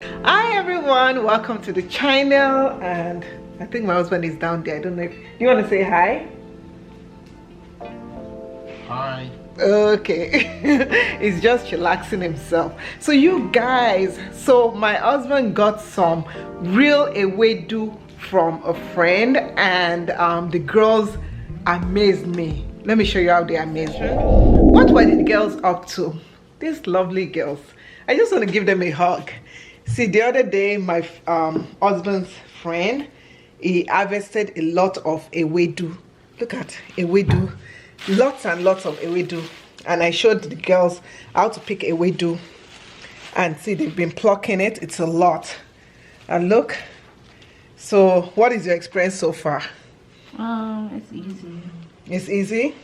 Hi everyone, welcome to the channel. And I think my husband is down there. I don't know if you want to say hi. Hi. Okay. He's just relaxing himself. So you guys, so my husband got some real ewedu from a friend, and the girls amazed me. Let me show you how they amazed me. What were the girls up to? These lovely girls. I just want to give them a hug. See, the other day, my husband's friend, he harvested a lot of ewedu. Look at ewedu. Lots and lots of ewedu. And I showed the girls how to pick ewedu. And see, they've been plucking it. It's a lot. And look. So, what is your experience so far? It's easy. It's easy?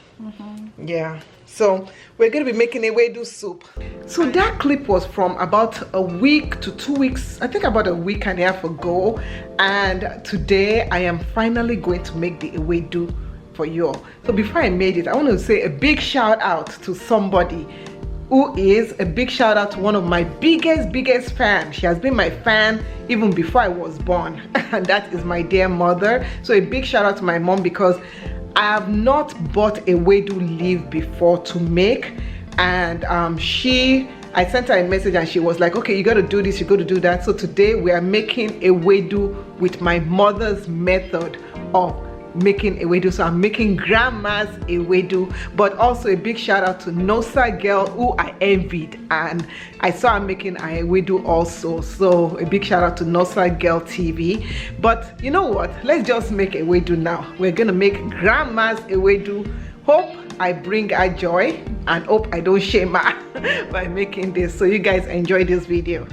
Yeah. So we're going to be making ewedu soup. So that clip was from about a week to 2 weeks, I think about a week and a half ago. And today I am finally going to make the ewedu for you all. So before I made it, I want to say a big shout out to somebody who is a big shout out to one of my biggest fans. She has been my fan even before I was born. And that is my dear mother. So a big shout out to my mom, because I have not bought a ewedu leaf before to make, and I sent her a message and she was like, okay, you got to do this, you got to do that. So today we are making ewedu with my mother's method of making ewedu. So I'm making grandma's ewedu. But also a big shout out to Nosa girl, who I envied, and I saw her making a ewedu also. So a big shout out to Nosa girl TV. But you know what, let's just make ewedu now. We're gonna make grandma's ewedu. Hope I bring her joy, and hope I don't shame her by making this. So you guys enjoy this video.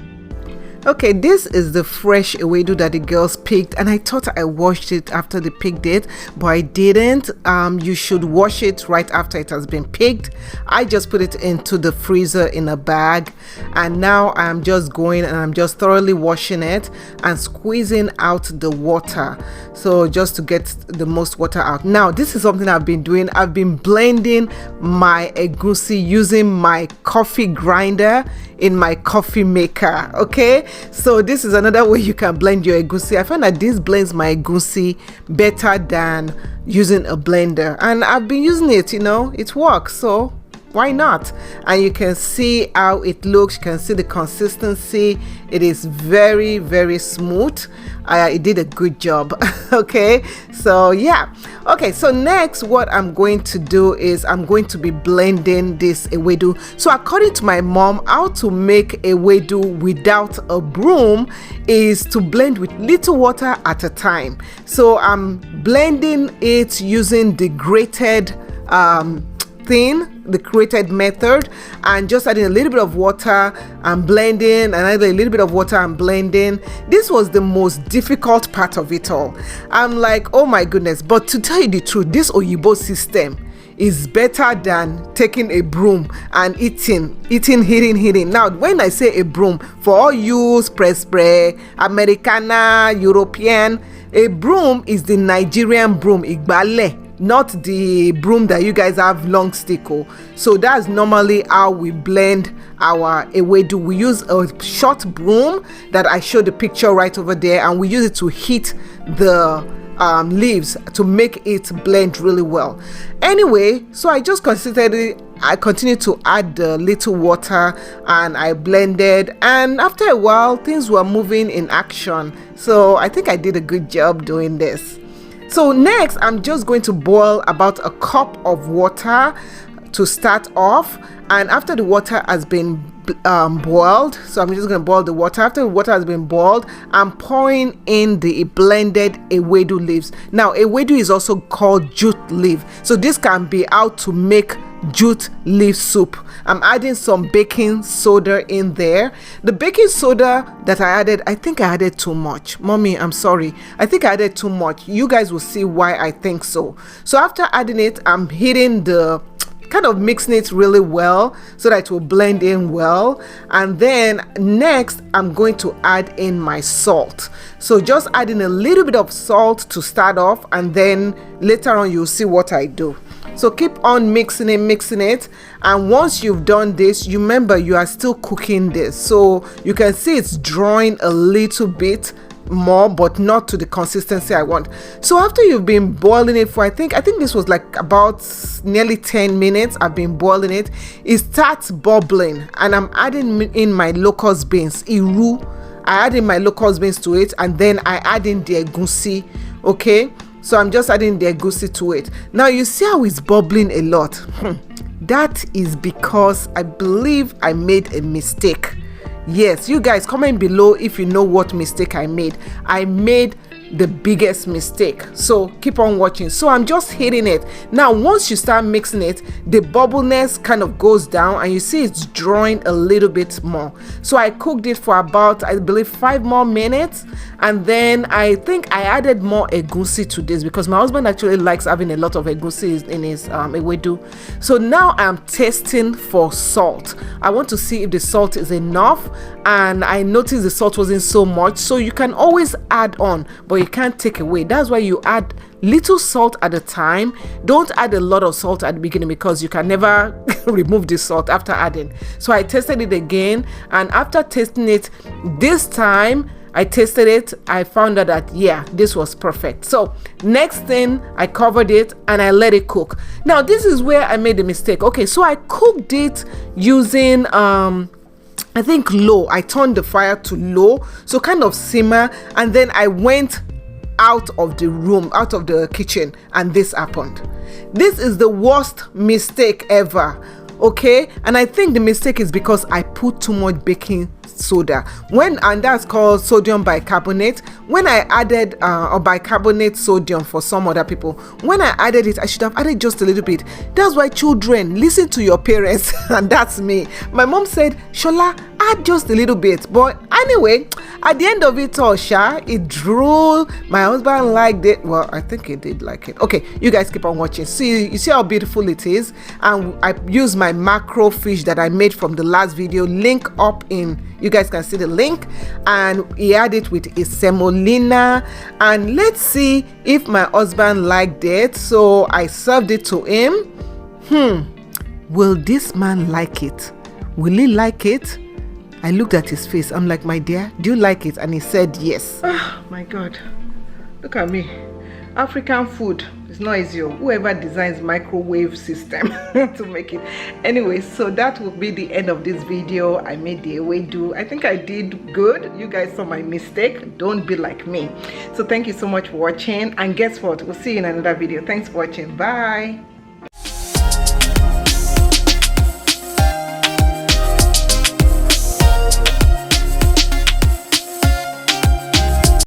Okay, this is the fresh ewedu that the girls picked, and I thought I washed it after they picked it, but I didn't. You should wash it right after it has been picked. I just put it into the freezer in a bag, and now I'm just going and I'm just thoroughly washing it and squeezing out the water, so just to get the most water out. Now this is something I've been doing. I've been blending my egusi using my coffee grinder in my coffee maker. Okay, so this is another way you can blend your egusi. I find that this blends my egusi better than using a blender, and I've been using it, you know, it works, so why not? And you can see how it looks. You can see the consistency. It is very smooth. It did a good job. Okay, so yeah. Okay, so next what I'm going to do is I'm going to be blending this ewedu. So according to my mom, how to make ewedu without a broom is to blend with little water at a time. So I'm blending it using the grated the created method, and just adding a little bit of water and blending, and adding a little bit of water and blending. This was the most difficult part of it all. I'm like, oh my goodness. But to tell you the truth, this Oyibo system is better than taking a broom and hitting. Now when I say a broom, for all you spray Americana, European, a broom is the Nigerian broom, igbale, not the broom that you guys have long stick. So that's normally how we blend our ewedu. We use a short broom that I showed the picture right over there, and we use it to hit the leaves to make it blend really well. Anyway, so I just I continued to add the little water, and I blended, and after a while things were moving in action. So I think I did a good job doing this. So next I'm just going to boil about a cup of water to start off, and after the water has been boiled, so I'm just going to boil the water. After the water has been boiled, I'm pouring in the blended ewedu leaves. Now ewedu is also called jute leaf, so this can be how to make jute leaf soup. I'm adding some baking soda in there. The baking soda that I added, I think I added too much. Mommy, I'm sorry, I think I added too much. You guys will see why I think so. So after adding it, I'm hitting the kind of mixing it really well so that it will blend in well. And then next I'm going to add in my salt. So just adding a little bit of salt to start off, and then later on you'll see what I do. So keep on mixing it, and once you've done this, you remember you are still cooking this, so you can see it's drawing a little bit more, but not to the consistency I want. So after you've been boiling it for I think this was like about nearly 10 minutes, I've been boiling it, it starts bubbling, and I'm adding in my locust beans, iru. I add in my locust beans to it, and then I add in the egusi. Okay, so I'm just adding the egusi to it. Now you see how it's bubbling a lot. That is because I believe I made a mistake. Yes, you guys comment below if you know what mistake I made. I made the biggest mistake, so keep on watching. So I'm just hitting it. Now once you start mixing it, the bubbleness kind of goes down, and you see it's drawing a little bit more. So I cooked it for about, I believe, 5 more minutes, and then I think I added more egusi to this because my husband actually likes having a lot of egusi in his ewedu. So now I'm testing for salt. I want to see if the salt is enough, and I noticed the salt wasn't so much, so you can always add on, but you can't take away. That's why you add little salt at a time. Don't add a lot of salt at the beginning because you can never remove the salt after adding. So I tested it again, and after testing it this time, I tasted it, I found out that yeah, this was perfect. So next thing, I covered it and I let it cook. Now this is where I made a mistake. Okay, so I cooked it using I think low. I turned the fire to low, so kind of simmer, and then I went out of the room, out of the kitchen, and this happened. This is the worst mistake ever. Okay, and I think the mistake is because I put too much baking soda, and that's called sodium bicarbonate. When I added or bicarbonate sodium for some other people, when I added it, I should have added just a little bit. That's why children, listen to your parents. And that's me. My mom said, Shola, add just a little bit. But anyway, at the end of it all, it drew. My husband liked it. Well, I think he did like it. Okay, you guys keep on watching. See, you see how beautiful it is. And I used my macro fish that I made from the last video, link up in, you guys can see the link, and he had it with a semolina, and let's see if my husband liked it. So I served it to him. Will this man like it? Will he like it? I looked at his face. I'm like, my dear, do you like it? And he said yes. Oh my God, look at me. African food is not easy. Whoever designs microwave system to make it. Anyway, so that will be the end of this video. I made the ewedu. I think I did good. You guys saw my mistake. Don't be like me. So thank you so much for watching, and guess what, we'll see you in another video. Thanks for watching. Bye.